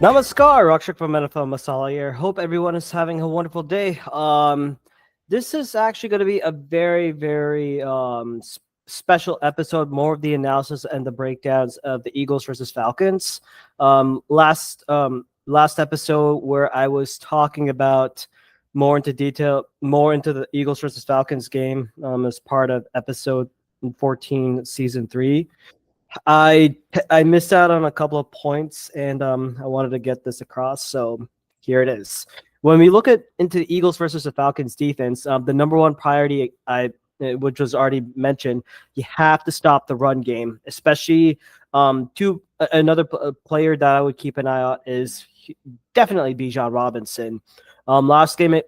Namaskar, Rakshak from NFL Masala here. Hope everyone is having a wonderful day. This is actually going to be a very special episode. More of the analysis and the breakdowns of the Eagles versus Falcons. Last episode where I was talking about more into detail, more into the Eagles versus Falcons game as part of episode 14, season 3. I missed out on a couple of points, and I wanted to get this across. So here it is. When we look at into the Eagles versus the Falcons defense, the number one priority, which was already mentioned, you have to stop the run game, especially another player that I would keep an eye on is definitely Bijan Robinson. Last game,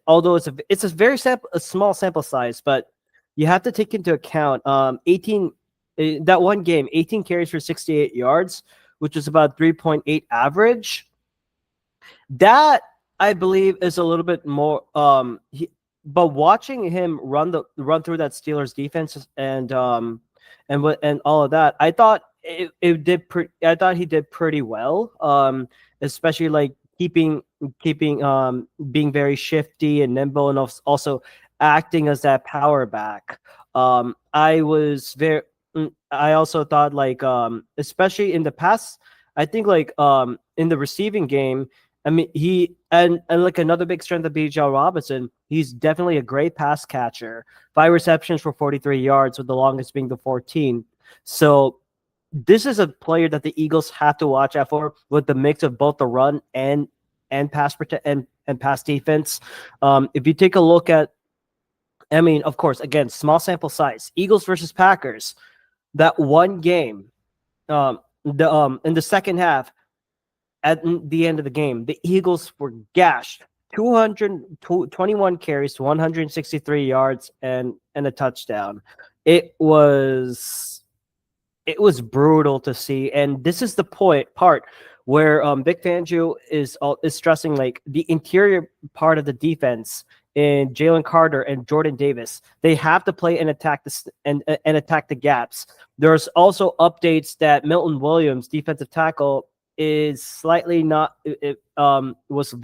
although it's a very small sample size, but you have to take into account 18. That one game, 18 carries for 68 yards, which is about 3.8 average. That I believe is a little bit more. But watching him run through that Steelers defense and all of that, I thought he did pretty well. Especially like keeping being very shifty and nimble, and also acting as that power back. I also thought especially in the past, I think in the receiving game, I mean he and like another big strength of Bijan Robinson, he's definitely a great pass catcher. 5 receptions for 43 yards, with the longest being the 14. So this is a player that the Eagles have to watch out for, with the mix of both the run and pass and pass defense. If you take a look at, I mean, of course, again, small sample size, Eagles versus Packers. That one game, in the second half, at the end of the game, the Eagles were gashed. 221 carries to 163 yards and a touchdown. It was brutal to see, and this is the part where Vic Fangio is stressing like the interior part of the defense. In Jalen Carter and Jordan Davis, they have to play and attack and attack the gaps. There's also updates that Milton Williams, defensive tackle, is slightly not. Was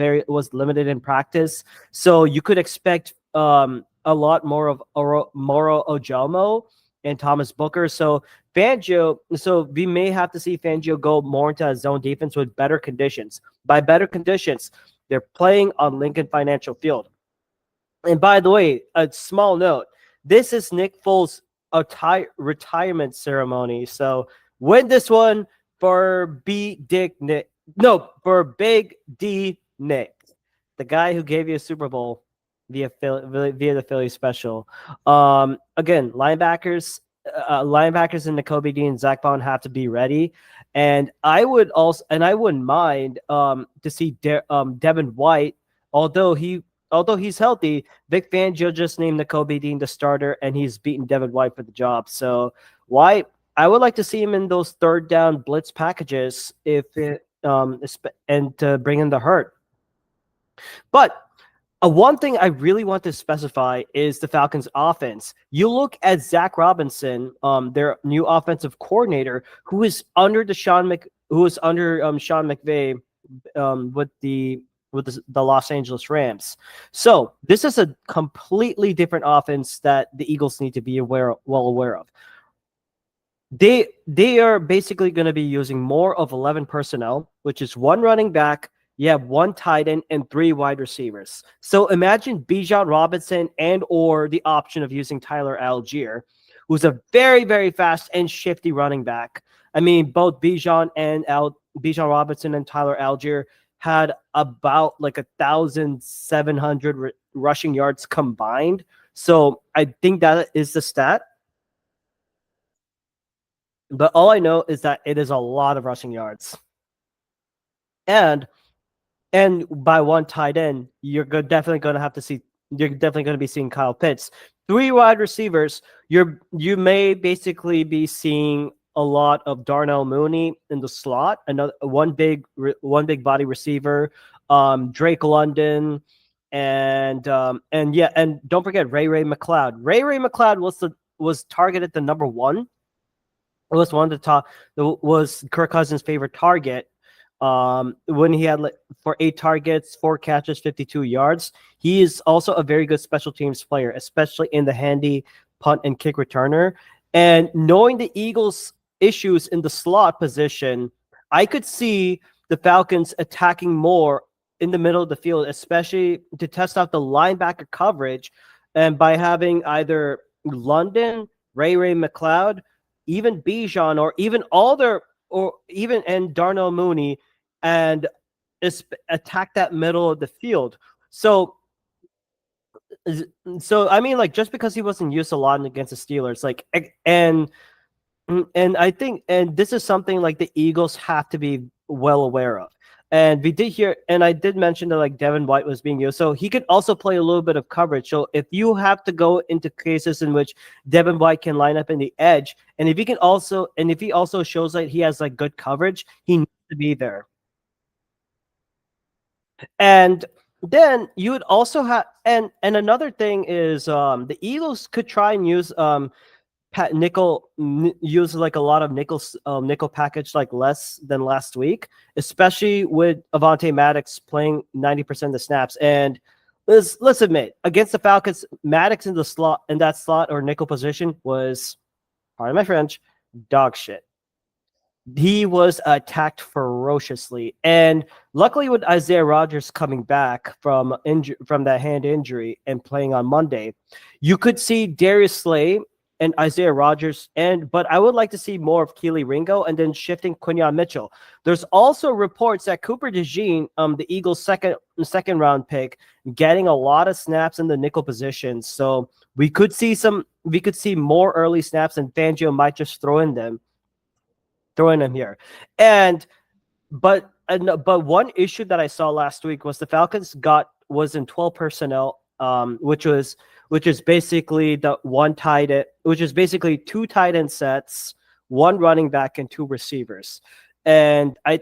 limited in practice, so you could expect a lot more of Moro Ojomo and Thomas Booker. So we may have to see Fangio go more into a zone defense with better conditions. By better conditions, they're playing on Lincoln Financial Field. And by the way, a small note, this is Nick Foles' retirement ceremony. So win this one for Big D Nick, the guy who gave you a Super Bowl via the Philly special. Again, linebackers in Nakobe Dean and Zach Bond have to be ready. And I wouldn't mind to see Devin White, although he's healthy. Vic Fangio just named Nakobe Dean the starter, and he's beaten Devin White for the job. So White, I would like to see him in those third down blitz packages and to bring in the hurt. But one thing I really want to specify is the Falcons' offense. You look at Zach Robinson, their new offensive coordinator, who is under Sean McVay with the Los Angeles Rams. So this is a completely different offense that the Eagles need to be well aware of. They are basically going to be using more of 11 personnel, which is 1 running back, you have 1 tight end, and 3 wide receivers. So imagine Bijan Robinson or the option of using Tyler Algier, who's a very, very fast and shifty running back. I mean, both Bijan Robinson and Tyler Algier had about 1,700 rushing yards combined. So I think that is the stat. But all I know is that it is a lot of rushing yards. And by 1 tight end, you're definitely going to be seeing Kyle Pitts. 3 wide receivers, you may basically be seeing a lot of Darnell Mooney in the slot, another one big body receiver, Drake London, and don't forget Ray McLeod. Ray McLeod was targeted the number 1. It was one of the top. It was Kirk Cousins' favorite target when he had like for 8 targets, 4 catches, 52 yards. He is also a very good special teams player, especially in the handy punt and kick returner. And knowing the Eagles' issues in the slot position, I could see the Falcons attacking more in the middle of the field, especially to test out the linebacker coverage. And by having either London, Ray McLeod, even Bijan, or even Alder, or even and Darnell Mooney, and attack that middle of the field. So I mean, like, just because he wasn't used a lot against the Steelers, like, and I think, and this is something like the Eagles have to be well aware of. And we did hear, and I did mention that like Devin White was being used, so he could also play a little bit of coverage. So if you have to go into cases in which Devin White can line up in the edge, and if he can also, and if he also shows that he has like good coverage, he needs to be there. And then you would also have, and another thing is the Eagles could try and use use like a lot of nickel package like less than last week, especially with Avonte Maddox playing 90% of the snaps. And let's admit, against the Falcons, Maddox in the slot, in that slot or nickel position was, pardon my French, dog shit. He was attacked ferociously, and luckily with Isaiah Rodgers coming back from that hand injury and playing on Monday, you could see Darius Slay and Isaiah Rodgers, but I would like to see more of Keely Ringo and then shifting Quinyon Mitchell. There's also reports that Cooper DeJean, the Eagles' second round pick, getting a lot of snaps in the nickel position. So we could see more early snaps, and Fangio might just throw in them here. But one issue that I saw last week was the Falcons was in 12 personnel, which is basically two tight end sets, one running back, and two receivers. And I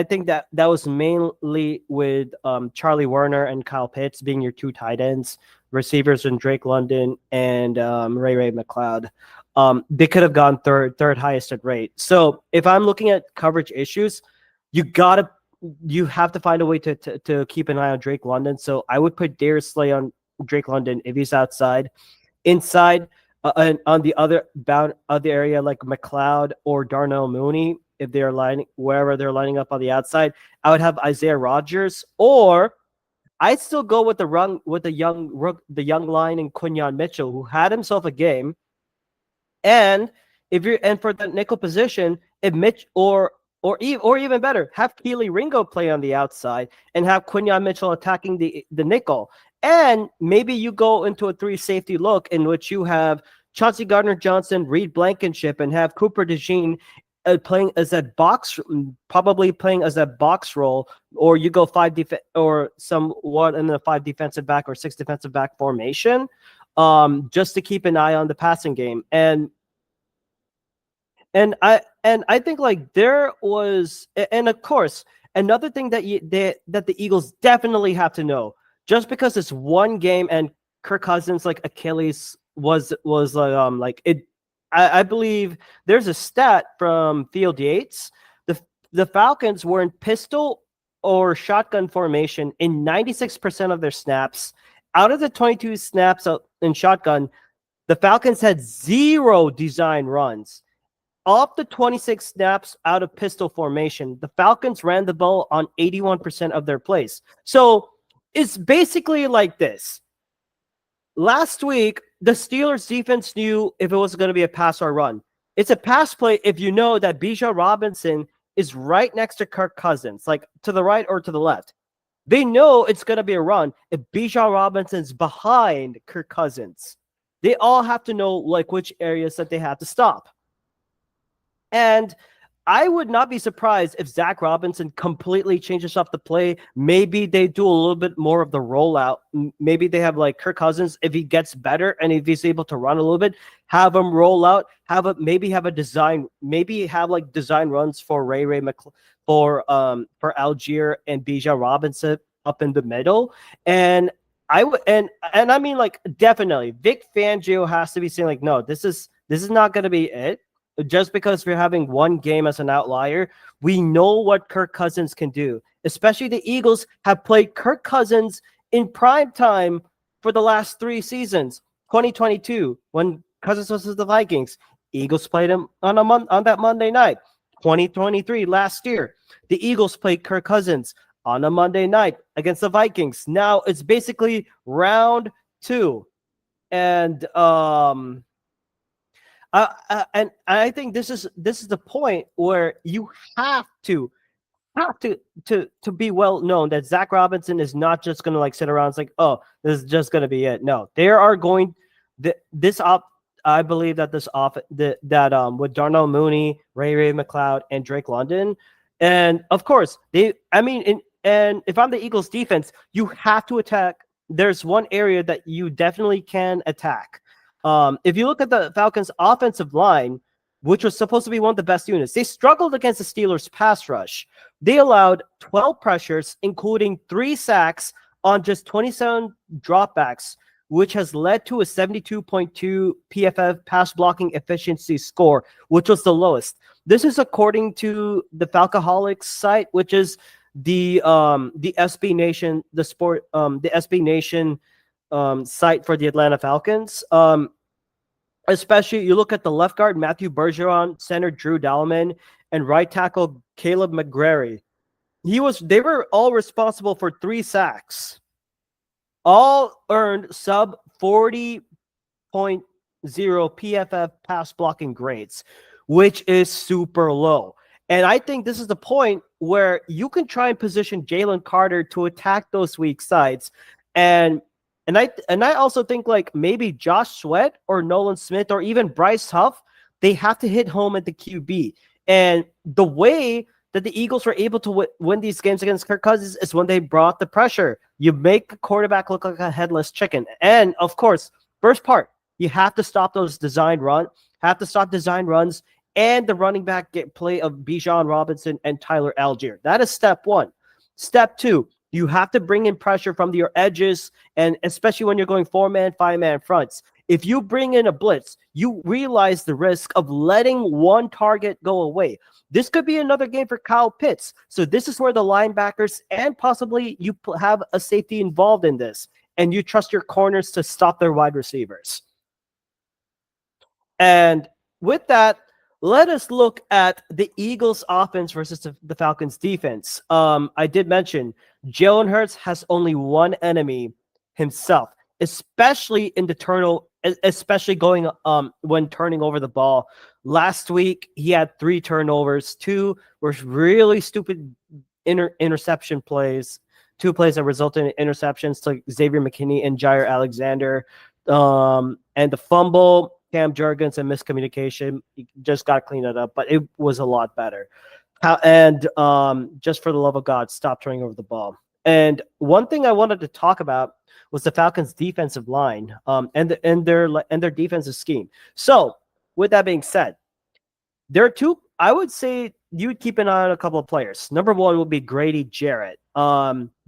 think that was mainly with Charlie Werner and Kyle Pitts being your two tight ends, receivers, and Drake London and Ray McLeod. They could have gone third highest at rate. So if I'm looking at coverage issues, you have to find a way to keep an eye on Drake London. So I would put Darius Slay on Drake London if he's outside. Inside, and on the other area like McLeod or Darnell Mooney, if they're wherever they're lining up on the outside, I would have Isaiah Rodgers, or I'd still go with the young line and Quinyon Mitchell, who had himself a game. And for that nickel position, if Mitch or even better, have Keely Ringo play on the outside and have Quinyon Mitchell attacking the nickel. And maybe you go into a 3 safety look in which you have Chauncey Gardner-Johnson, Reed Blankenship, and have Cooper DeJean playing as that box role, or you go 5 or somewhat in the 5 defensive back or 6 defensive back formation, just to keep an eye on the passing game. And I think like there was, and of course, another thing that the Eagles definitely have to know, just because it's one game and Kirk Cousins like Achilles was like it. I believe there's a stat from Field Yates. The Falcons were in pistol or shotgun formation in 96% of their snaps. Out of the 22 snaps in shotgun, the Falcons had 0 design runs. Of the 26 snaps out of pistol formation, the Falcons ran the ball on 81% of their plays. So it's basically like this. Last week, the Steelers defense knew if it was going to be a pass or run. It's a pass play if you know that Bijan Robinson is right next to Kirk Cousins, like to the right or to the left. They know it's going to be a run if Bijan Robinson's behind Kirk Cousins. They all have to know like which areas that they have to stop. And I would not be surprised if Zach Robinson completely changes up the play. Maybe they do a little bit more of the rollout. Maybe they have like Kirk Cousins, if he gets better and if he's able to run a little bit, have him roll out, have like design runs for for Algier and Bijan Robinson up in the middle. And I mean, like, definitely Vic Fangio has to be saying like, no, this is not going to be it. just because we're having one game as an outlier, we know what Kirk Cousins can do. Especially the Eagles have played Kirk Cousins in prime time for the last 3 seasons. 2022, when Cousins was with the Vikings, Eagles played him on that Monday night. 2023, last year, the Eagles played Kirk Cousins on a Monday night against the Vikings. Now it's basically round two, and and I think this is the point where you have to be well known that Zach Robinson is not just going to like sit around. It's like, oh, this is just going to be it. No, there are going this op. I believe that this off that with Darnell Mooney, Ray McLeod, and Drake London, and of course they. I mean, and if I'm the Eagles defense, you have to attack. There's one area that you definitely can attack. If you look at the Falcons' offensive line, which was supposed to be one of the best units, they struggled against the Steelers' pass rush. They allowed 12 pressures, including 3 sacks on just 27 dropbacks, which has led to a 72.2 PFF pass blocking efficiency score, which was the lowest. This is according to the Falcoholics site, which is the SB Nation, the SB Nation site for the Atlanta Falcons. Especially, you look at the left guard, Matthew Bergeron, center Drew Dalman, and right tackle Caleb McGrary. They were all responsible for 3 sacks. All earned sub 40.0 PFF pass blocking grades, which is super low. And I think this is the point where you can try and position Jalen Carter to attack those weak sides. And I also think like maybe Josh Sweat or Nolan Smith or even Bryce Huff, they have to hit home at the QB. And the way that the Eagles were able to win these games against Kirk Cousins is when they brought the pressure. You make the quarterback look like a headless chicken. And of course, first part, you have to stop those design runs and the running back play of Bijan Robinson and Tyler Algier. That is step one. Step two, you have to bring in pressure from your edges, and especially when you're going 4-man, 5-man fronts. If you bring in a blitz, you realize the risk of letting one target go away. This could be another game for Kyle Pitts. So this is where the linebackers and possibly you have a safety involved in this, and you trust your corners to stop their wide receivers. And with that, let us look at the Eagles offense versus the Falcons defense. I did mention Jalen Hurts has only one enemy, himself, especially in the turnover, especially going when turning over the ball. Last week, he had 3 turnovers. 2 were really stupid interception plays. 2 plays that resulted in interceptions to Xavier McKinney and Jair Alexander. And the fumble, Cam Jurgens, and miscommunication, you just got to clean it up, but it was a lot better. Just for the love of God, stop turning over the ball. And one thing I wanted to talk about was the Falcons' defensive line, and their defensive scheme. So, with that being said, there are 2. I would say you'd keep an eye on a couple of players. Number 1 would be Grady Jarrett,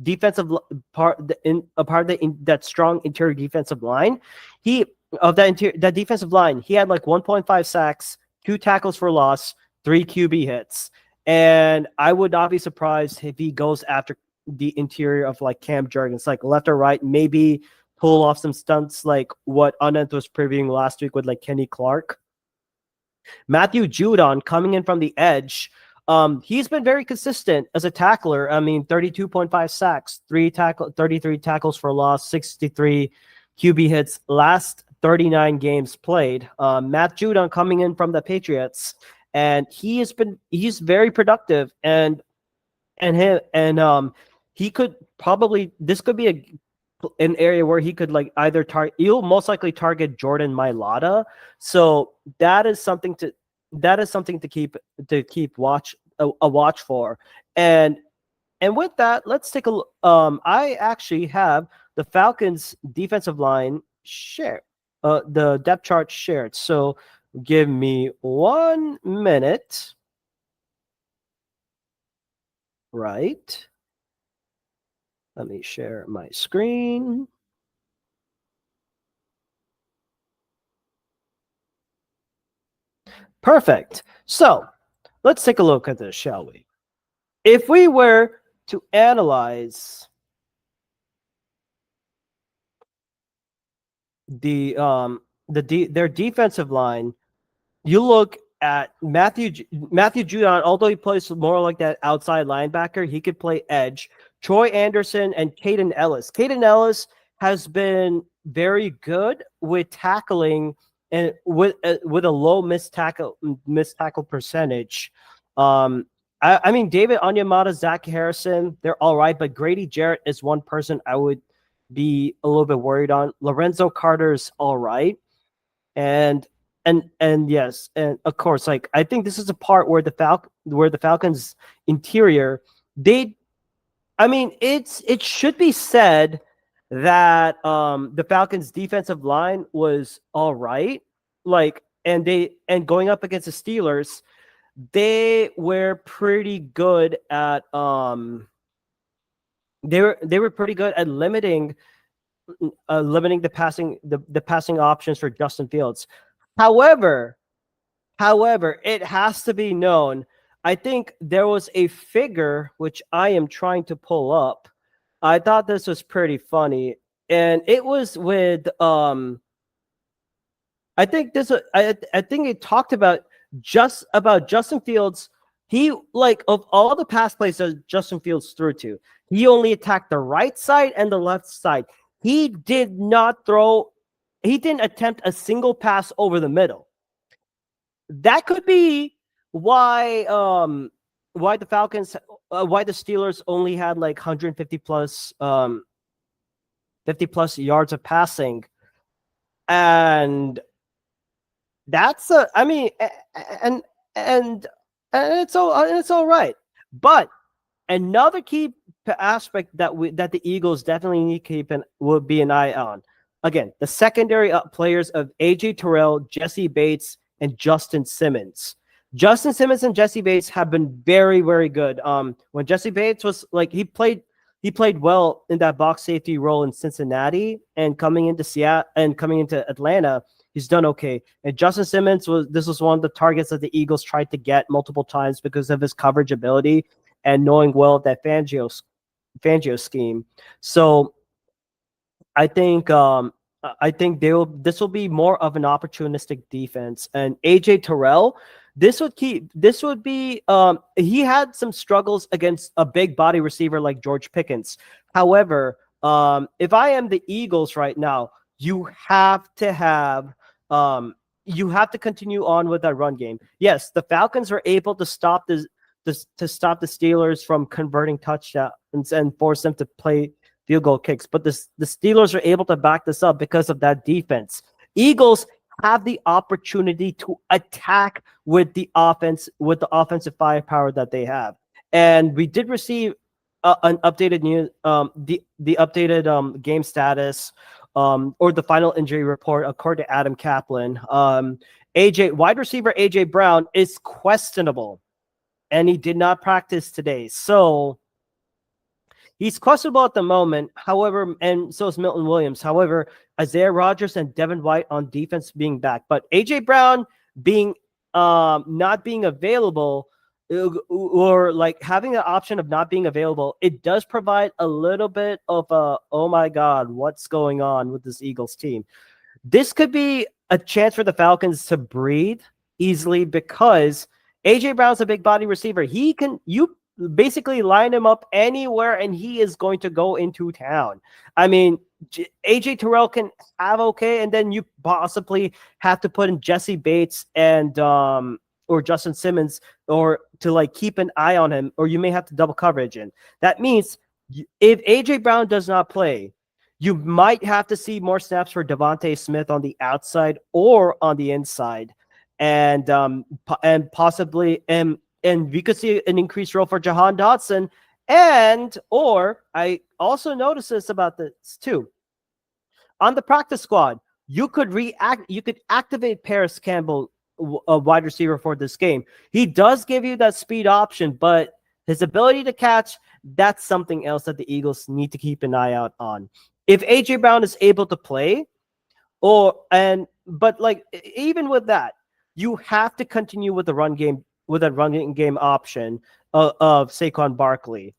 defensive part of that strong interior defensive line. That defensive line, he had like 1.5 sacks, 2 tackles for loss, 3 QB hits. And I would not be surprised if he goes after the interior of like Cam Jurgens, like left or right, maybe pull off some stunts like what Anant was previewing last week with like Kenny Clark. Matthew Judon coming in from the edge. He's been very consistent as a tackler. I mean, 32.5 sacks, 33 tackles for loss, 63 QB hits last 39 games played. Matt Judon coming in from the Patriots, and he's very productive, and he could probably, this could be an area where he could like either he'll most likely target Jordan Mailata. So that is something to keep a watch for. And with that, let's take a look. I actually have the Falcons defensive line shared, the depth chart shared. So give me 1 minute. Right. Let me share my screen. Perfect. So let's take a look at this, shall we? If we were to analyze their defensive line, you look at Matthew Judon. Although he plays more like that outside linebacker, he could play edge. Troy Anderson and Caden Ellis. Caden Ellis has been very good with tackling and with a low missed tackle percentage. I mean, David Onyemata, Zach Harrison, they're all right, but Grady Jarrett is one person I would be a little bit worried on. Lorenzo Carter's all right, and yes, and of course, like I think this is a part where the Falcons interior, I mean, it should be said that the Falcons defensive line was all right, like and going up against the Steelers, they were pretty good at they were pretty good at limiting the passing options for Justin Fields. However, it has to be known. I think there was a figure which I am trying to pull up. I thought this was pretty funny, and it was with I think it talked about Justin Fields. He, like, of all the pass plays that Justin Fields threw to, he only attacked the right side and the left side. He didn't attempt a single pass over the middle. That could be why the Falcons why the Steelers only had like 150 plus 50 plus yards of passing. And that's I mean, and it's all right. But another key aspect that the Eagles definitely need to keep will be an eye on. Again, the secondary players of AJ Terrell, Jesse Bates, and Justin Simmons. Justin Simmons and Jesse Bates have been very, very good. When Jesse Bates was like he played well in that box safety role in Cincinnati, and coming into Seattle and coming into Atlanta, he's done okay. And Justin Simmons was one of the targets that the Eagles tried to get multiple times because of his coverage ability and knowing well that Fangio scheme. So I think this will be more of an opportunistic defense. And AJ Terrell, he had some struggles against a big body receiver like George Pickens. However, if I am the Eagles right now, you have to continue on with that run game. Yes, the Falcons are able to stop the Steelers from converting touchdowns and force them to play field goal kicks, but the Steelers are able to back this up because of that defense. Eagles have the opportunity to attack with the offensive firepower that they have. And we did receive an updated the updated game status or the final injury report according to Adam Kaplan. Wide receiver AJ Brown is questionable, and he did not practice today. So he's questionable at the moment. However, and so is Milton Williams. However, Isaiah Rodgers and Devin White on defense being back, but AJ Brown being not being available, or like having the option of not being available, it does provide a little bit of a, oh my God, what's going on with this Eagles team? This could be a chance for the Falcons to breathe easily because AJ Brown's a big body receiver. You basically line him up anywhere and he is going to go into town. I mean, AJ Terrell can have okay, and then you possibly have to put in Jesse Bates and or Justin Simmons, or to like keep an eye on him, or you may have to double coverage in. That means if AJ Brown does not play, you might have to see more snaps for Devontae Smith on the outside or on the inside, and possibly and we could see an increased role for Jahan Dotson. Or I also noticed this about this too. On the practice squad, you could activate Paris Campbell, a wide receiver, for this game. He does give you that speed option, but his ability to catch, that's something else that the Eagles need to keep an eye out on. If AJ Brown is able to play, but like even with that, you have to continue with the run game with a run game option of Saquon Barkley,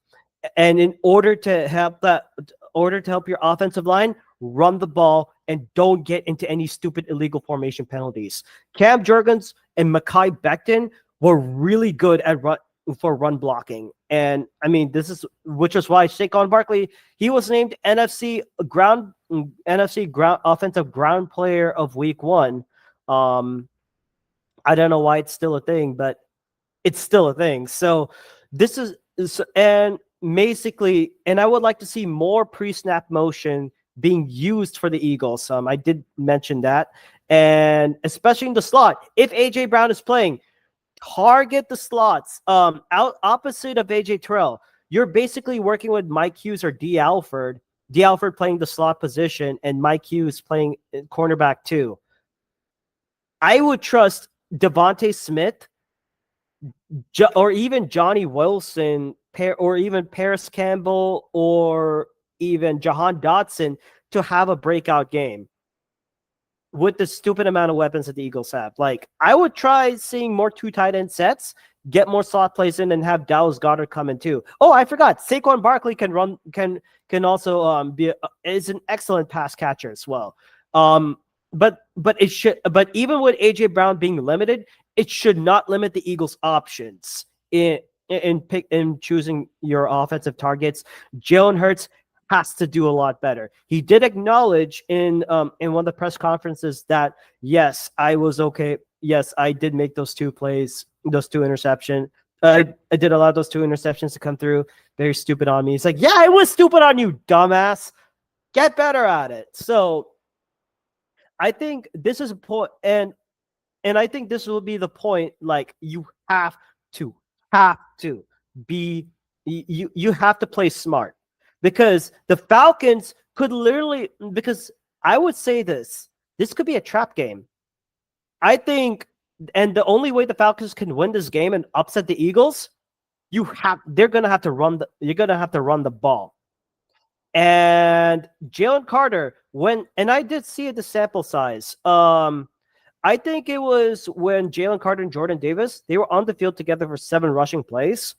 and in order to help your offensive line run the ball and don't get into any stupid illegal formation penalties. Cam Jurgens and Mekhi Becton were really good at run blocking. And I mean, which is why Saquon Barkley, he was named NFC ground offensive ground player of week 1. I don't know why it's still a thing, but it's still a thing. So this is and basically, and I would like to see more pre-snap motion being used for the Eagles. I did mention that, and especially in the slot. If AJ Brown is playing, target the slots. Out opposite of AJ Terrell, you're basically working with Mike Hughes or D. Alford. D. Alford playing the slot position, and Mike Hughes playing cornerback too. I would trust Devontae Smith or even Johnny Wilson, or even Paris Campbell, or even Jahan Dotson to have a breakout game with the stupid amount of weapons that the Eagles have. Like, I would try seeing more 2 tight end sets, get more slot plays in, and have Dallas Goedert come in too. Oh, I forgot. Saquon Barkley can also is an excellent pass catcher as well. But even with AJ Brown being limited, it should not limit the Eagles' options in choosing your offensive targets. Jalen Hurts has to do a lot better. He did acknowledge in one of the press conferences that, yes, I was okay. Yes, I did make those 2 plays, those 2 interceptions. I did allow those 2 interceptions to come through. Very stupid on me. He's like, yeah, it was stupid on you, dumbass. Get better at it. So I think this is a point, and I think this will be the point. Like, you have to be you have to play smart, because the Falcons could literally, because I would say this could be a trap game. I think, and the only way the Falcons can win this game and upset the Eagles, you're gonna have to run the ball. And Jalen Carter, and I did see the sample size. I think it was when Jalen Carter and Jordan Davis, they were on the field together for 7 rushing plays.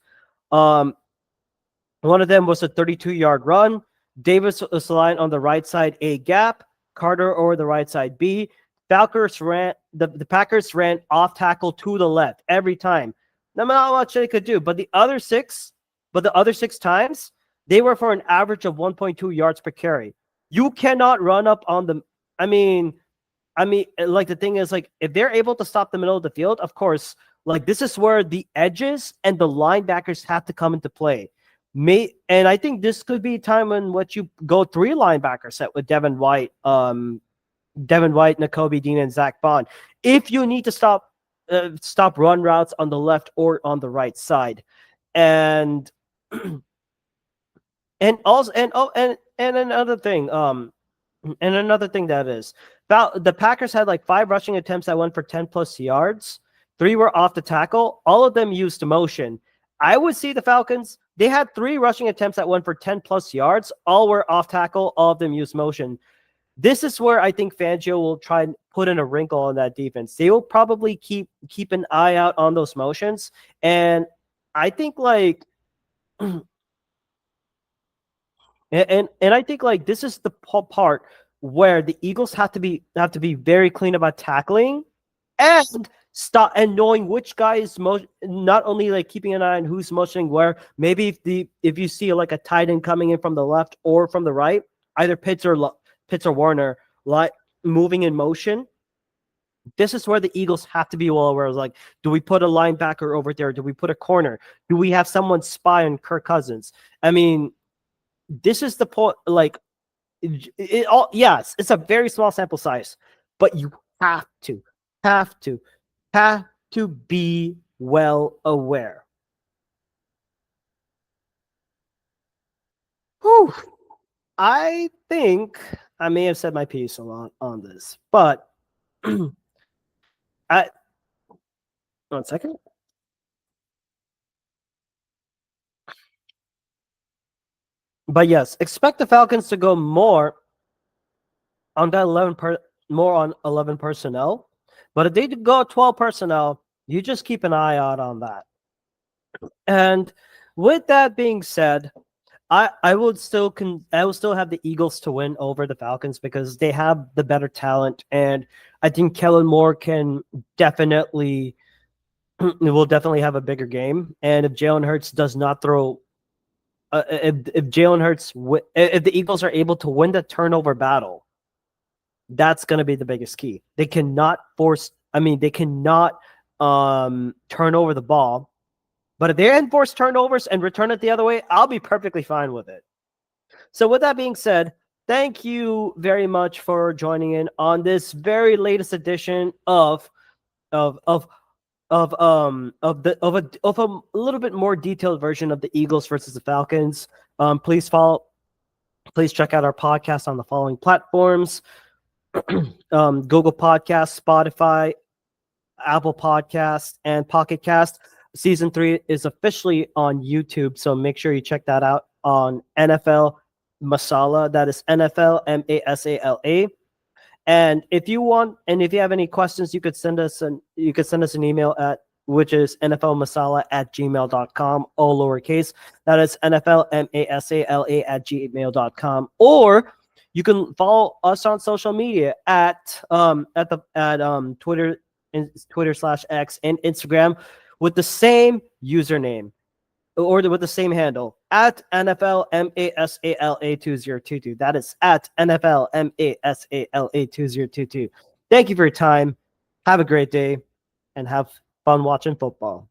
One of them was a 32-yard run. Davis was aligned on the right side A gap, Carter over the right side B. The Packers ran off tackle to the left every time. Not much they could do, but the other 6 times, they were for an average of 1.2 yards per carry. You cannot run up on them. I mean, like, the thing is, like, if they're able to stop the middle of the field, of course, like, this is where the edges and the linebackers have to come into play. And I think this could be a time in which you go 3 linebacker set with Devin White, Nakobe Dean, and Zach Bond, if you need to stop run routes on the left or on the right side. And and also and another thing that is, the Packers had like 5 rushing attempts that went for 10 plus yards. 3 were off the tackle. All of them used motion. I would see the Falcons, they had 3 rushing attempts that went for 10 plus yards. All were off tackle. All of them used motion. This is where I think Fangio will try and put in a wrinkle on that defense. They will probably keep an eye out on those motions. And I think, like, and I think, like, this is the part where the Eagles have to be very clean about tackling and knowing which guy is not only like keeping an eye on who's motioning where. Maybe if you see like a tight end coming in from the left or from the right, either Pitts or Warner, like, moving in motion. This is where the Eagles have to be well aware. Like, do we put a linebacker over there? Do we put a corner? Do we have someone spy on Kirk Cousins? I mean, this is the point. Like, yes, it's a very small sample size, but you have to be well aware. Whew. I think I may have said my piece a lot on this, but I 1 second. But yes, expect the Falcons to go more on that 11 personnel. But if they go 12 personnel, you just keep an eye out on that. And with that being said, I would still I will still have the Eagles to win over the Falcons because they have the better talent, and I think Kellen Moore can definitely will definitely have a bigger game. And if Jalen Hurts does not throw, if Jalen Hurts, if the Eagles are able to win the turnover battle, that's going to be the biggest key. They cannot force. I mean, they cannot turn over the ball. But if they enforce turnovers and return it the other way, I'll be perfectly fine with it. So with that being said, thank you very much for joining in on this very latest edition of of of of a little bit more detailed version of the Eagles versus the Falcons. Please check out our podcast on the following platforms: Google Podcasts, Spotify, Apple Podcasts, and Pocket Cast. Season 3 is officially on YouTube, so make sure you check that out on NFL Masala. That is NFL Masala. And if you have any questions, you could send us an email at which is nflmasala@gmail.com, all lowercase. That is nflmasala@gmail.com. Or you can follow us on social media at Twitter /X and Instagram with the same username or with the same handle at NFL Masala 2022. That is at NFL Masala 2022. Thank you for your time. Have a great day and have fun watching football.